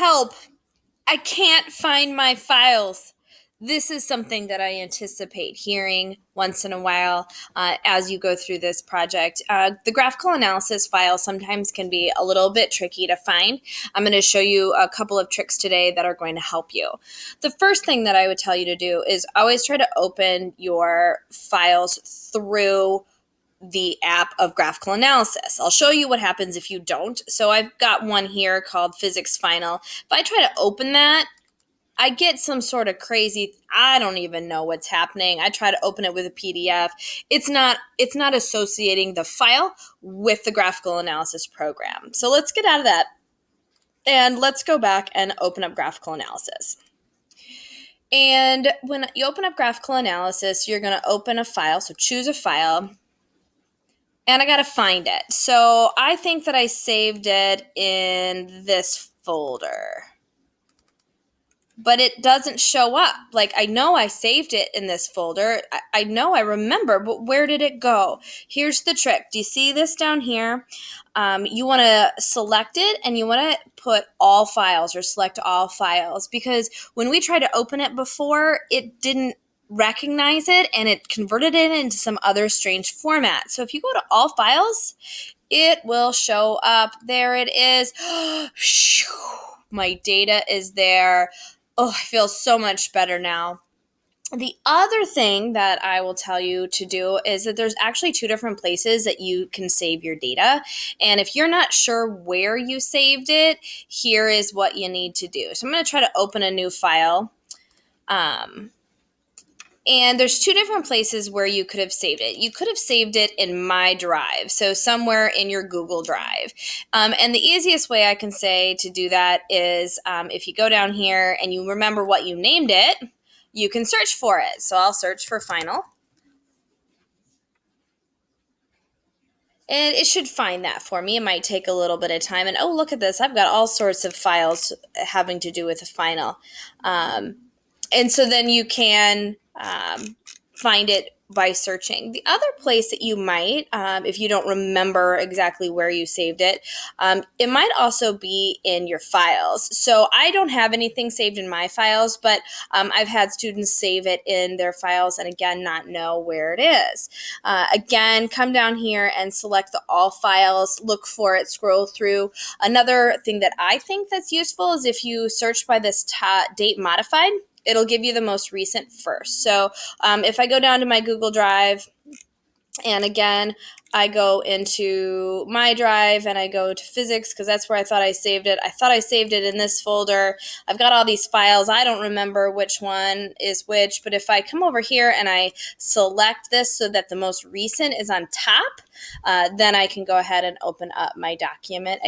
Help! I can't find my files. This is something that I anticipate hearing once in a while as you go through this project. The graphical analysis file sometimes can be a little bit tricky to find. I'm going to show you a couple of tricks today that are going to help you. The first thing that I would tell you to do is always try to open your files through the app of graphical analysis. I'll show you what happens if you don't. So I've got one here called Physics Final. If I try to open that, I get some sort of crazy, I don't even know what's happening. I try to open it with a PDF. It's not associating the file with the graphical analysis program. So let's get out of that and let's go back and open up graphical analysis. And when you open up graphical analysis, you're going to open a file. So choose a file. And I got to find it. So I think that I saved it in this folder. But it doesn't show up. Like, I know I saved it in this folder. I know I remember, but where did it go? Here's the trick. Do you see this down here? You want to select it and you want to put all files or select all files, because when we tried to open it before, it didn't recognize it and it converted it into some other strange format. So if you go to all files, it will show up. There it is. My data is there. Oh, I feel so much better now. The other thing that I will tell you to do is that there's actually two different places that you can save your data. And if you're not sure where you saved it, here is what you need to do. So I'm going to try to open a new file. And there's two different places where you could have saved it. You could have saved it in My Drive, so somewhere in your Google Drive. And the easiest way I can say to do that is if you go down here and you remember what you named it, you can search for it. So I'll search for Final. And it should find that for me. It might take a little bit of time. And oh, look at this. I've got all sorts of files having to do with the Final. And so then you can find it by searching. The other place that you might, if you don't remember exactly where you saved it, it might also be in your files. So I don't have anything saved in my files, but I've had students save it in their files and again, not know where it is. Again, come down here and select the all files, look for it, scroll through. Another thing that I think that's useful is if you search by this date modified, it'll give you the most recent first. So if I go down to my Google Drive, and again, I go into My Drive and I go to Physics because that's where I thought I saved it. I thought I saved it in this folder. I've got all these files. I don't remember which one is which, but if I come over here and I select this so that the most recent is on top, then I can go ahead and open up my document